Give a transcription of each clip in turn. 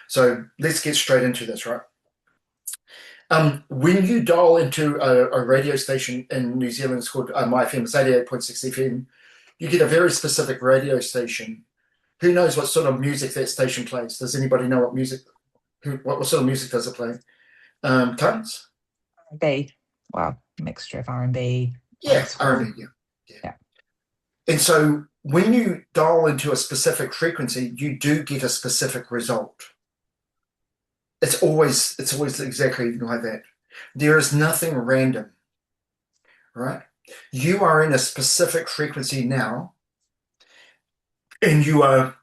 So let's get straight into this, right? When you dial into a radio station in New Zealand, it's called My FM, it's 88.6 FM, you get a very specific radio station. Who knows what sort of music that station plays? Does anybody know what music, what sort of music does it play? Tons? R&B. Well, mixture of R&B, old Yeah, school. R&B, yeah. Yeah. Yeah. And so when you dial into a specific frequency, you do get a specific result. It's always exactly like that. There is nothing random, right? You are in a specific frequency now, and you are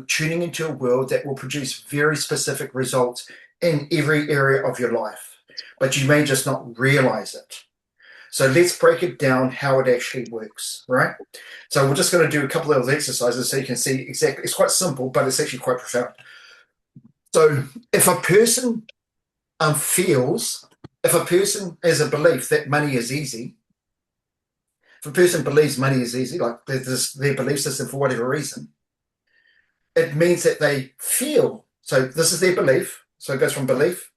tuning into a world that will produce very specific results in every area of your life, but you may just not realize it. So let's break it down how it actually works, right? So we're just going to do a couple of exercises so you can see exactly. It's quite simple, but it's actually quite profound. So if a person feels, if a person has a belief that money is easy, if a person believes money is easy, like this, their belief system for whatever reason, it means that they feel. So this is their belief. So it goes from belief,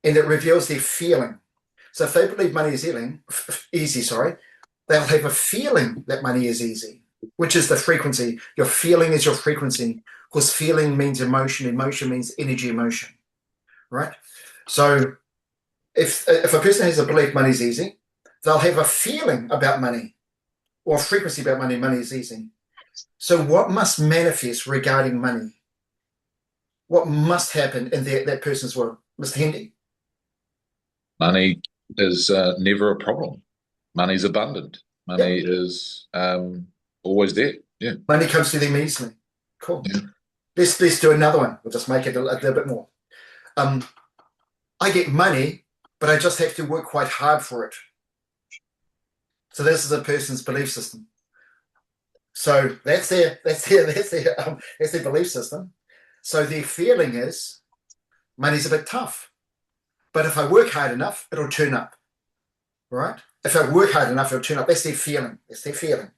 and it reveals their feeling. So if they believe money is easy, sorry, they'll have a feeling that money is easy, which is the frequency. Your feeling is your frequency, because feeling means emotion. Emotion means energy, emotion, right? So if a person has a belief money is easy, they'll have a feeling about money or a frequency about money. Money is easy. So what must manifest regarding money? What must happen in that person's world, Mr. Hendy? Money is never a problem. Money's abundant. Money Yep. is always there. Yeah. Money comes to them easily. Cool. Yeah. Let's do another one. We'll just make it a little bit more. I get money, but I just have to work quite hard for it. So this is a person's belief system. So that's their belief system. So their feeling is money's a bit tough, but if I work hard enough, it'll turn up, right? If I work hard enough, it'll turn up. That's their feeling. That's their feeling.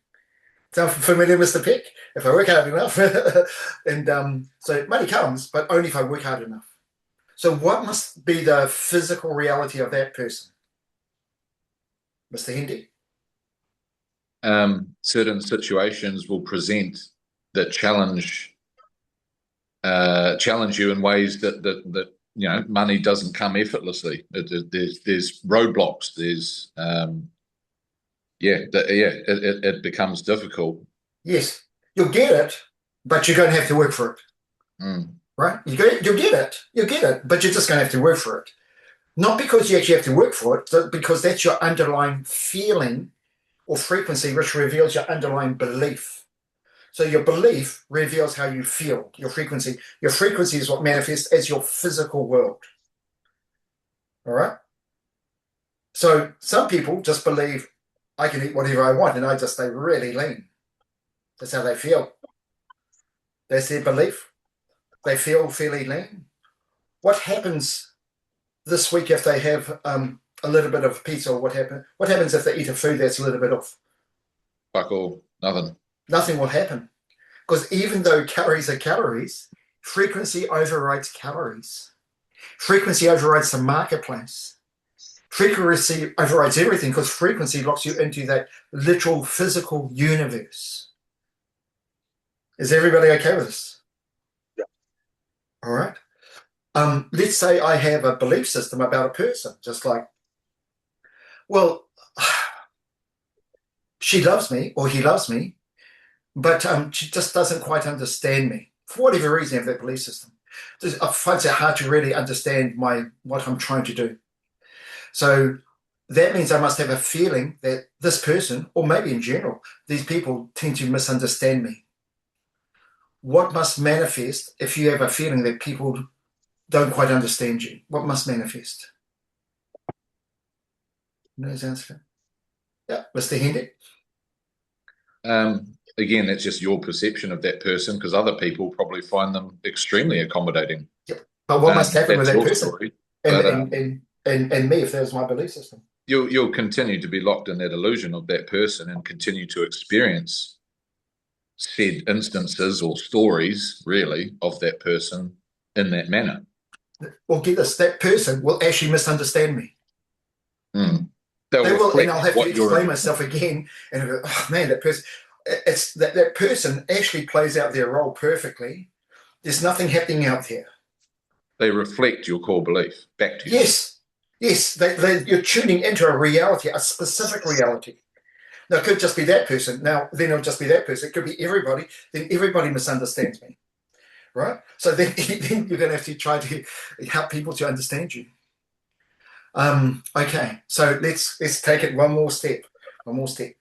Sound familiar, Mr. Peck? If I work hard enough, and so money comes, but only if I work hard enough. So what must be the physical reality of that person, Mr. Hendy? Certain situations will present that challenge you in ways that money doesn't come effortlessly. There's roadblocks. There's it becomes difficult. Yes, you'll get it, but you're going to have to work for it. Right? You'll get it, but you're just going to have to work for it. Not because you actually have to work for it, but because that's your underlying feeling or frequency, which reveals your underlying belief. So your belief reveals how you feel, your frequency. Your frequency is what manifests as your physical world. All right? So some people just believe I can eat whatever I want and I just stay really lean. That's how they feel. That's their belief. They feel fairly lean. What happens this week if they have a little bit of pizza, or what happens if they eat a food that's a little bit off? Fuck all, nothing. Nothing will happen, because even though calories are calories, frequency overrides calories. Frequency overrides the marketplace. Frequency overrides everything, because frequency locks you into that literal physical universe. Is everybody okay with this? Yeah. All right. Let's say I have a belief system about a person, just like, well, she loves me or he loves me, but she just doesn't quite understand me. For whatever reason, I have that belief system. I find it hard to really understand what I'm trying to do. So that means I must have a feeling that this person, or maybe in general, these people tend to misunderstand me. What must manifest if you have a feeling that people don't quite understand you? What must manifest? No answer. Yeah, Mr. Hendy. Again, that's just your perception of that person, because other people probably find them extremely accommodating. Yep. But what must happen with that person? Story. And me, if that was my belief system? You'll continue to be locked in that illusion of that person and continue to experience said instances or stories, really, of that person in that manner. Well, get this, that person will actually misunderstand me. Mm. They'll They will, and reflect I'll have to what you're. explain myself again. And I'll go, oh man, that person, it's that person actually plays out their role perfectly. There's nothing happening out there. They reflect your core belief back to you. Yes, yes, you're tuning into a reality, a specific reality. Now, it could just be that person. Now, then it'll just be that person. It could be everybody. Then everybody misunderstands me, right? So then, then you're going to have to try to help people to understand you. Okay, so let's take it one more step. One more step.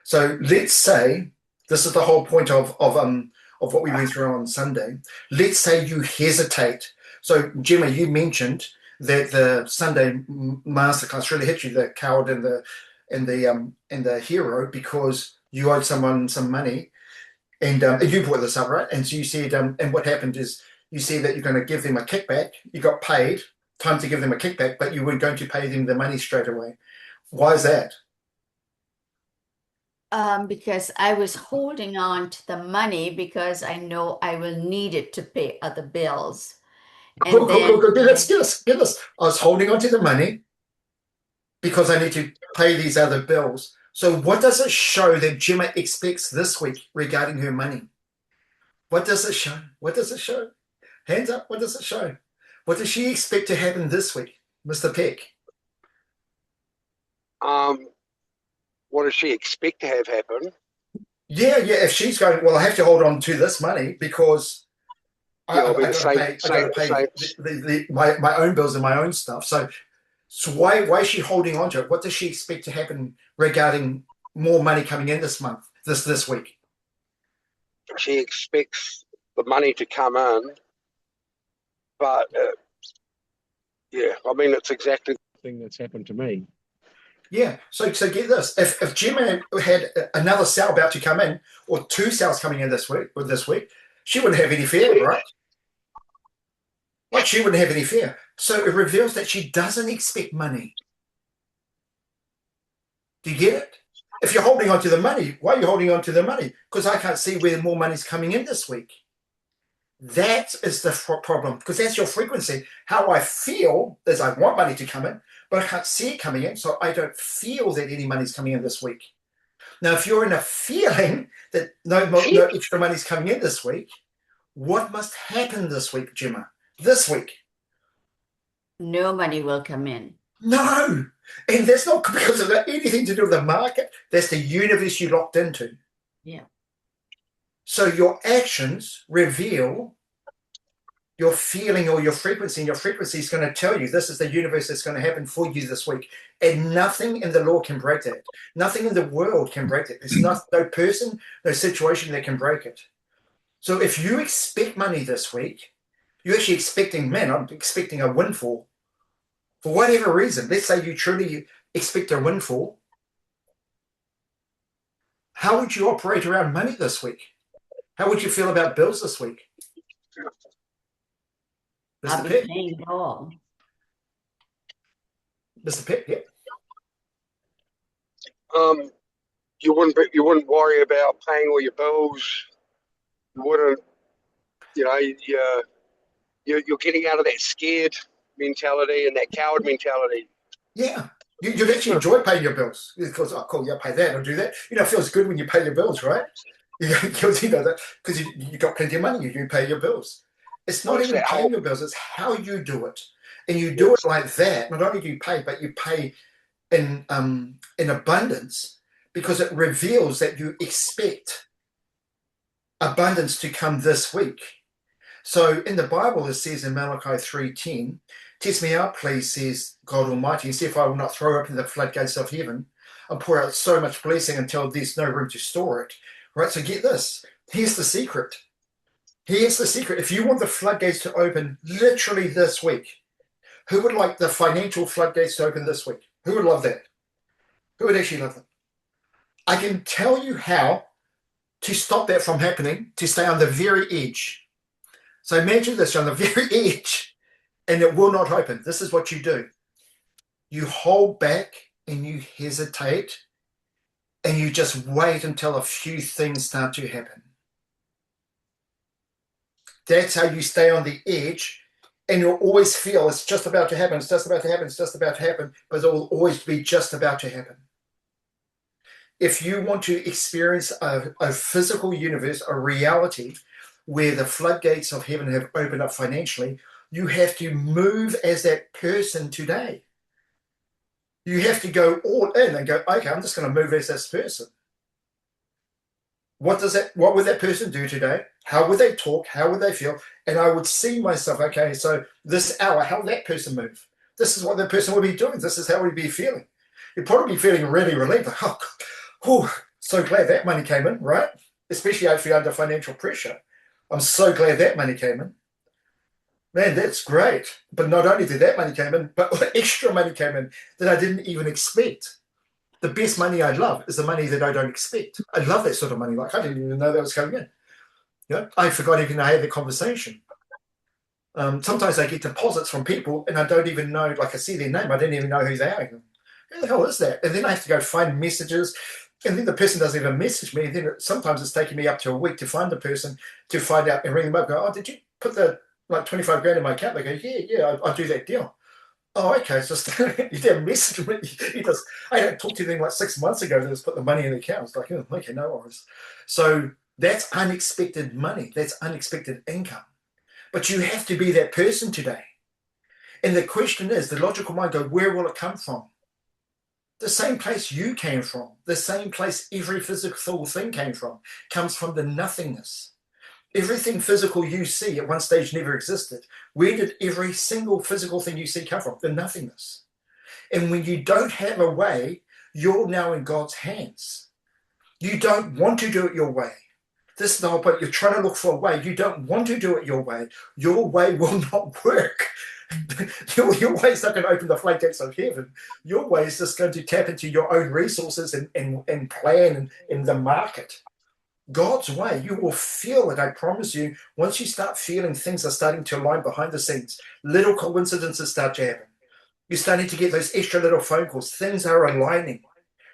So let's say this is the whole point of what we went through on Sunday. Let's say you hesitate. So Gemma, you mentioned that the Sunday masterclass really hit you, the coward and the hero, because you owed someone some money, and you brought this up, right? And so you said, and what happened is you said that you're going to give them a kickback. You got paid, time to give them a kickback, but you weren't going to pay them the money straight away. Why is that? Because I was holding on to the money because I know I will need it to pay other bills. Cool, And cool, cool, then cool. Get this. I was holding on to the money because I need to pay these other bills. So what does it show that Gemma expects this week regarding her money? What does it show? What does it show? Hands up, what does it show? What does she expect to happen this week, Mr. Peck? What does she expect to have happen? Yeah. If she's going, well, I have to hold on to this money because I got to pay my own bills and my own stuff. So why is she holding on to it? What does she expect to happen regarding more money coming in this month, this week? She expects the money to come in, but yeah, I mean, it's exactly the thing that's happened to me. Yeah. So get this: if Gemma had another sale about to come in, or two sales coming in this week, she wouldn't have any fear, right? Like she wouldn't have any fear. So it reveals that she doesn't expect money. Do you get it? If you're holding on to the money, why are you holding on to the money? Because I can't see where more money's coming in this week. That is the problem, because that's your frequency. How I feel is I want money to come in, but I can't see it coming in, so I don't feel that any money's coming in this week. Now, if you're in a feeling that no extra money's coming in this week, what must happen this week, Gemma? This week? no money will come in. No. And that's not because of anything to do with the market. That's the universe you locked into. Yeah. So your actions reveal your feeling or your frequency, and your frequency is going to tell you this is the universe that's going to happen for you this week. And nothing in the law can break that. Nothing in the world can break it. There's no person, no situation that can break it. So if you expect money this week, you're actually expecting, man, I'm expecting a windfall. For whatever reason, let's say you truly expect a windfall. How would you operate around money this week? How would you feel about bills this week? I'll Mr. be Pitt? paying it all. Mr. Pitt, yeah. You wouldn't worry about paying all your bills. You wouldn't, you're getting out of that scared mentality and that coward mentality. Yeah. You'd actually enjoy paying your bills because, oh, cool, yeah, pay that or do that. You know, it feels good when you pay your bills, right? Because you got plenty of money, you pay your bills. It's not even paying your bills, it's how you do it. And you do it like that. Not only do you pay, but you pay in abundance, because it reveals that you expect abundance to come this week. So in the Bible, it says in Malachi 3:10, test me out, please, says God Almighty, and see if I will not throw open the floodgates of heaven and pour out so much blessing until there's no room to store it. Right? So get this. Here's the secret. Here's the secret. If you want the floodgates to open literally this week, who would like the financial floodgates to open this week? Who would love that? Who would actually love that? I can tell you how to stop that from happening, to stay on the very edge. So imagine this, you're on the very edge, and it will not open. This is what you do. You hold back and you hesitate, and you just wait until a few things start to happen. That's how you stay on the edge, and you'll always feel it's just about to happen, it's just about to happen, it's just about to happen, but it will always be just about to happen. If you want to experience a physical universe, a reality where the floodgates of heaven have opened up financially, you have to move as that person today. You have to go all in and go, okay, I'm just going to move as this person. What would that person do today? How would they talk? How would they feel? And I would see myself, okay, so this hour, how would that person move? This is what that person would be doing. This is how we'd be feeling. You'd probably be feeling really relieved, like, oh, whew, so glad that money came in, right? Especially if you're under financial pressure. I'm so glad that money came in. Man, that's great. But not only did that money came in, but extra money came in that I didn't even expect. The best money I love is the money that I don't expect. I love that sort of money. Like, I didn't even know that was coming in. I forgot even I had the conversation. Sometimes I get deposits from people and I don't even know, like I see their name, I didn't even know who they are. Who the hell is that? And then I have to go find messages, and then the person doesn't even message me. And then sometimes it's taking me up to a week to find the person, to find out and ring them up and go, oh, did you put the 25 grand in my account? They go, yeah, I'll do that deal. Oh, okay. It's just you didn't message me. I hadn't talked to them like 6 months ago. They just put the money in the account. It's like, oh, okay, no worries. So that's unexpected money. That's unexpected income. But you have to be that person today. And the question is, the logical mind go, where will it come from? The same place you came from, the same place every physical thing came from, comes from the nothingness. Everything physical you see at one stage never existed. Where did every single physical thing you see come from? The nothingness. And when you don't have a way, you're now in God's hands. You don't want to do it your way. This is the whole point. You're trying to look for a way. You don't want to do it your way. Your way will not work. Your way is not going to open the floodgates of heaven. Your way is just going to tap into your own resources and plan in the market. God's way, you will feel it, I promise you. Once you start feeling things are starting to align behind the scenes, little coincidences start to happen. You're starting to get those extra little phone calls. Things are aligning,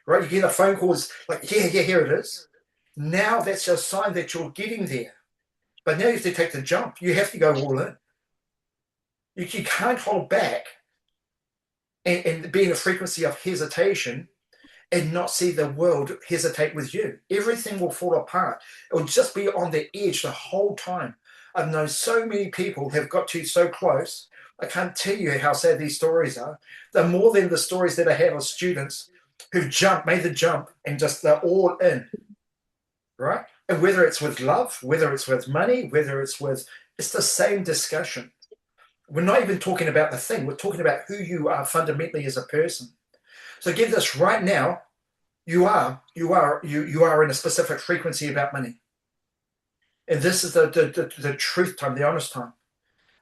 right? You get a phone call, it's like, yeah, here it is. Now that's a sign that you're getting there. But now you have to take the jump. You have to go all in. You can't hold back and be in a frequency of hesitation and not see the world hesitate with you. Everything will fall apart. It will just be on the edge the whole time. I've known so many people have got to so close. I can't tell you how sad these stories are. They're more than the stories that I have of students who've made the jump, and just they're all in, right? And whether it's with love, whether it's with money, it's the same discussion. We're not even talking about the thing. We're talking about who you are fundamentally as a person. So get this right now. You are in a specific frequency about money. And this is the truth time, the honest time.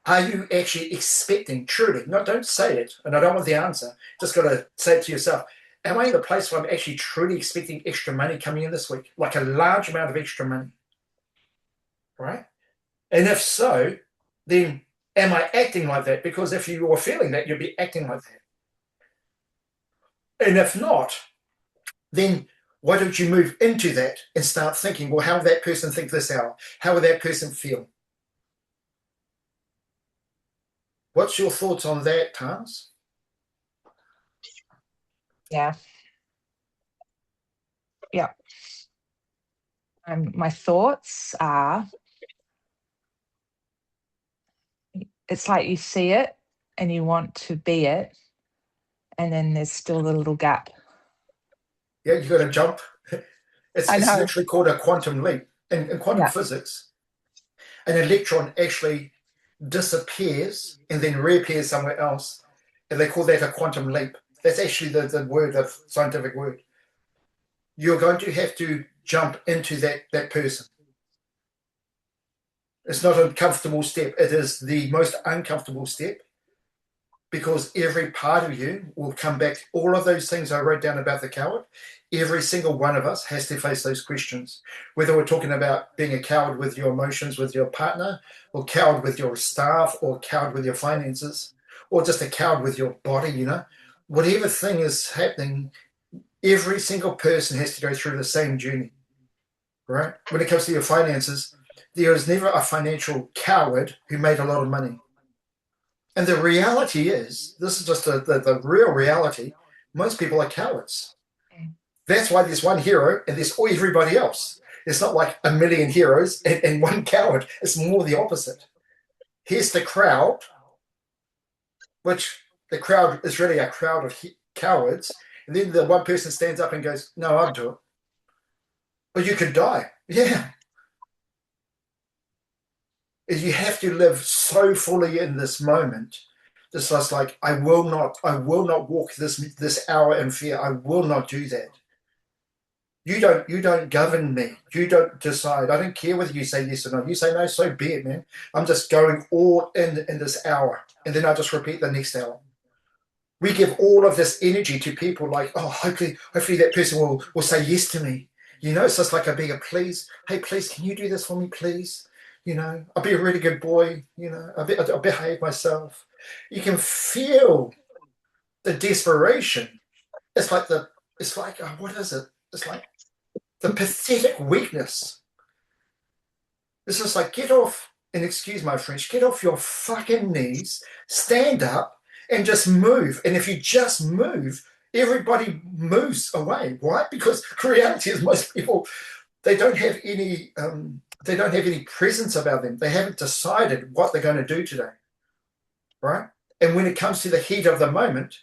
Are you actually expecting truly? No, don't say it. And I don't want the answer. Just got to say it to yourself. Am I in the place where I'm actually truly expecting extra money coming in this week? Like a large amount of extra money. Right? And if so, then am I acting like that? Because if you are feeling that, you'll be acting like that. And if not, then why don't you move into that and start thinking, well, how will that person think this hour? How will that person feel? What's your thoughts on that, Tans? Yeah. My thoughts are, it's like you see it and you want to be it, and then there's still the little gap. Yeah, you've got to jump. It's I know. literally called a quantum leap. In quantum physics, an electron actually disappears and then reappears somewhere else, and they call that a quantum leap. That's actually the word, the scientific word. You're going to have to jump into that person. It's not a comfortable step. It is the most uncomfortable step, because every part of you will come back. All of those things I wrote down about the coward, every single one of us has to face those questions. Whether we're talking about being a coward with your emotions, with your partner, or coward with your staff, or coward with your finances, or just a coward with your body, whatever thing is happening, every single person has to go through the same journey, right? When it comes to your finances, there is never a financial coward who made a lot of money. And the reality is, this is just the real reality, most people are cowards. That's why there's one hero and there's everybody else. It's not like a million heroes and one coward. It's more the opposite. Here's the crowd, which the crowd is really a crowd of cowards. And then the one person stands up and goes, no, I'll do it. Or you could die. Yeah. You have to live so fully in this moment. It's just like, I will not walk this hour in fear. I will not do that. You don't govern me. You don't decide. I don't care whether you say yes or no. You say no, so be it, man. I'm just going all in this hour. And then I just repeat the next hour. We give all of this energy to people like, oh, hopefully that person will say yes to me. You know, it's just like a beggar, please. Hey, please, can you do this for me, please? You know, I'll be a really good boy. You know, I'll behave myself. You can feel the desperation. It's like what is it? It's like the pathetic weakness. It's just like, get off, and excuse my French, get off your fucking knees, stand up, and just move. And if you just move, everybody moves away. Why? Because reality is most people, they don't have any presence about them. They haven't decided what they're going to do today, right? And when it comes to the heat of the moment,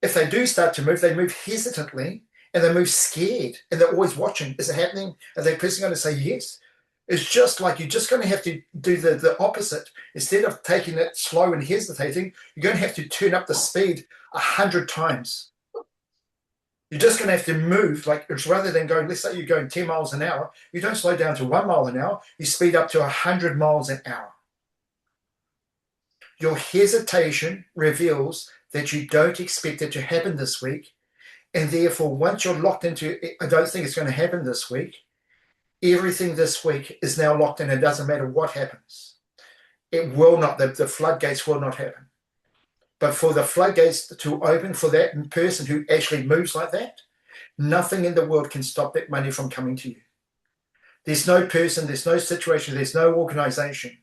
if they do start to move, they move hesitantly and they move scared, and they're always watching. Is it happening? Are they person going to say yes? It's just like you're just going to have to do the opposite. Instead of taking it slow and hesitating, you're going to have to turn up the speed 100 times. You're just going to have to move, like rather than going, let's say you're going 10 miles an hour, you don't slow down to 1 mile an hour, you speed up to 100 miles an hour. Your hesitation reveals that you don't expect it to happen this week. And therefore, once you're locked into, I don't think it's going to happen this week, everything this week is now locked in. It doesn't matter what happens. It will not, the floodgates will not happen. But for the floodgates to open for that person who actually moves like that, nothing in the world can stop that money from coming to you. There's no person, there's no situation, there's no organization.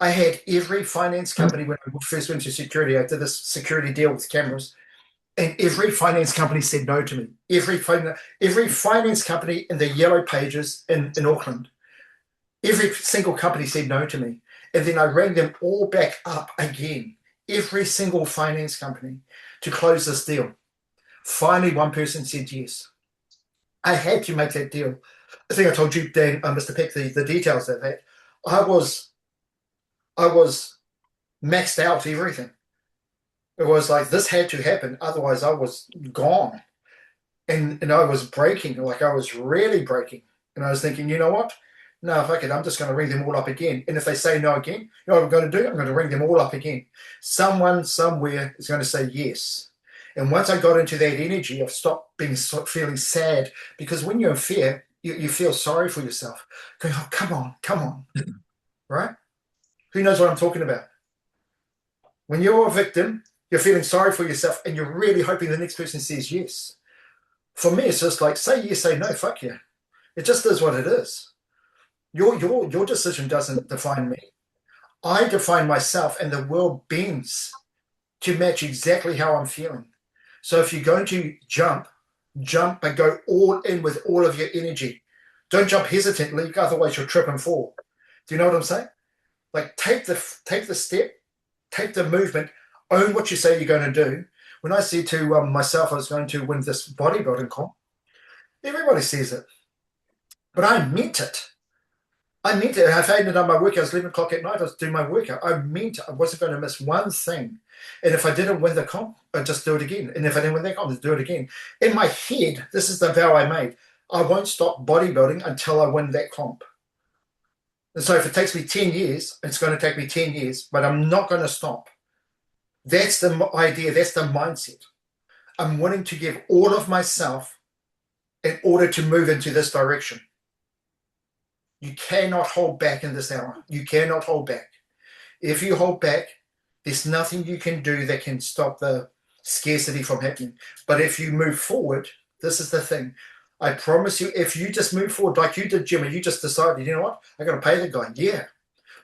I had every finance company when I first went to security. I did this security deal with cameras. And every finance company said no to me. Every finance company in the yellow pages in Auckland, every single company said no to me. And then I rang them all back up again, every single finance company, to close this deal. Finally, one person said yes. I had to make that deal. I think I told you, Dan, Mr. Peck, the details of that. I was maxed out everything. It was like, this had to happen, otherwise I was gone. And I was breaking, like I was really breaking. And I was thinking, you know what? No, fuck it, I'm just going to ring them all up again. And if they say no again, you know what I'm going to do? I'm going to ring them all up again. Someone somewhere is going to say yes. And once I got into that energy of feeling sad, because when you're in fear, you feel sorry for yourself. Going, oh, come on, right? Who knows what I'm talking about? When you're a victim, you're feeling sorry for yourself and you're really hoping the next person says yes. For me, it's just like, say yes, say no, fuck you. It just is what it is. Your decision doesn't define me. I define myself, and the world bends to match exactly how I'm feeling. So if you're going to jump, but go all in with all of your energy. Don't jump hesitantly, otherwise you'll trip and fall. Do you know what I'm saying? Like, take the step, take the movement, own what you say you're going to do. When I said to myself I was going to win this bodybuilding comp, everybody says it. But I meant it. I meant it. If I hadn't done my workout, it was 11 o'clock at night, I was doing my workout. I meant it. I wasn't going to miss one thing. And if I didn't win the comp, I'd just do it again. And if I didn't win that comp, I'd do it again. In my head, this is the vow I made. I won't stop bodybuilding until I win that comp. And so if it takes me 10 years, it's going to take me 10 years, but I'm not going to stop. That's the idea. That's the mindset. I'm willing to give all of myself in order to move into this direction. You cannot hold back in this hour. You cannot hold back. If you hold back, there's nothing you can do that can stop the scarcity from happening. But if you move forward, this is the thing. I promise you, if you just move forward like you did, Jimmy, you just decided, you know what, I'm going to pay the guy. Yeah.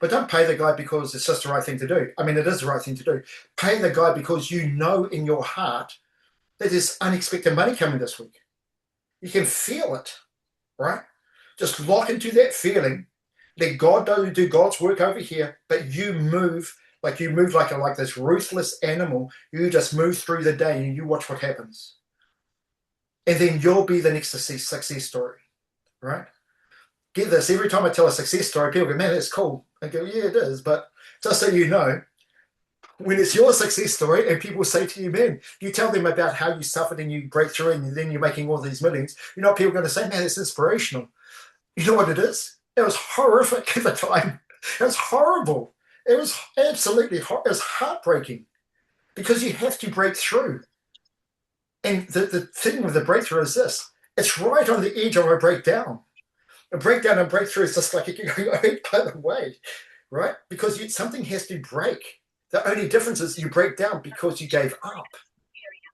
But don't pay the guy because it's just the right thing to do. I mean, it is the right thing to do. Pay the guy because you know in your heart that there's unexpected money coming this week. You can feel it, right? Just lock into that feeling. Let God do God's work over here, but you move like this ruthless animal. You just move through the day and you watch what happens. And then you'll be the next success story, right? Get this, every time I tell a success story, people go, man, that's cool. I go, yeah, it is. But just so you know, when it's your success story and people say to you, man, you tell them about how you suffered and you break through and then you're making all these millions, you know what people are going to say? Man, it's inspirational. You know what it is? It was horrific at the time. It was horrible. It was absolutely it was heartbreaking because you have to break through. And the thing with the breakthrough is this. It's right on the edge of a breakdown. A breakdown and breakthrough is just like you're going by the way, right? Because something has to break. The only difference is you break down because you gave up,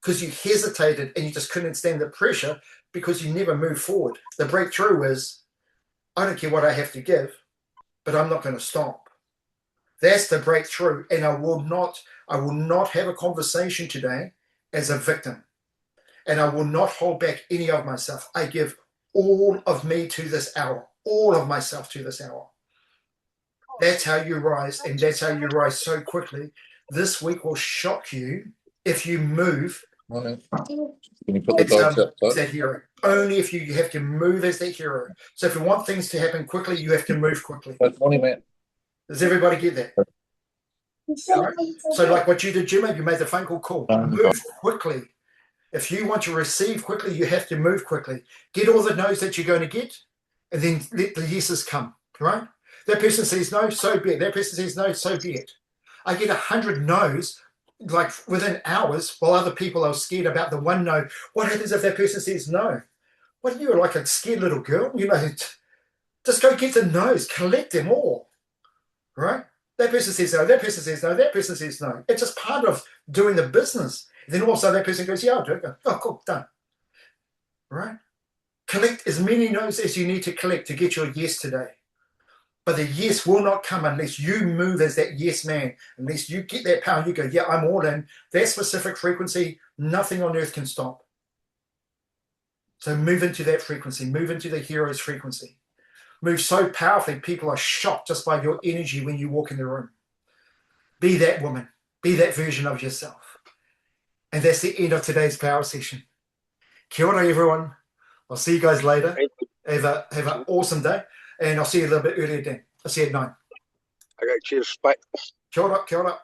because you hesitated and you just couldn't stand the pressure because you never moved forward. The breakthrough is, I don't care what I have to give, but I'm not going to stop. That's the breakthrough. And I will not have a conversation today as a victim. And I will not hold back any of myself. I give all of me to this hour, all of myself to this hour. That's how you rise, and that's how you rise so quickly. This week will shock you if you move. Can you put the dogs outside? That hero. Only if you have to move as that hero. So if you want things to happen quickly, you have to move quickly. Morning, man. Does everybody get that? Right? So like what you did, Jimmy, you made the phone call. Cool. Move quickly. If you want to receive quickly, you have to move quickly. Get all the no's that you're going to get, and then let the yeses come, right? That person says no, so be it. That person says no, so be it. I get 100 no's like within hours while other people are scared about the one no. What happens if that person says no? What, you're like a scared little girl? You know, just go get the no's, collect them all, right? That person says no, that person says no, that person says no. It's just part of doing the business. And then also that person goes, yeah, I'll do it. Oh, cool, done. Right? Collect as many no's as you need to collect to get your yes today. But the yes will not come unless you move as that yes man, unless you get that power. You go, yeah, I'm all in. That specific frequency, nothing on earth can stop. So move into that frequency. Move into the hero's frequency. Move so powerfully, people are shocked just by your energy when you walk in the room. Be that woman. Be that version of yourself. And that's the end of today's power session. Kia ora, everyone. I'll see you guys later. Have an awesome day. And I'll see you a little bit earlier then. I'll see you at 9. Okay, cheers. Bye. Kia ora, kia ora.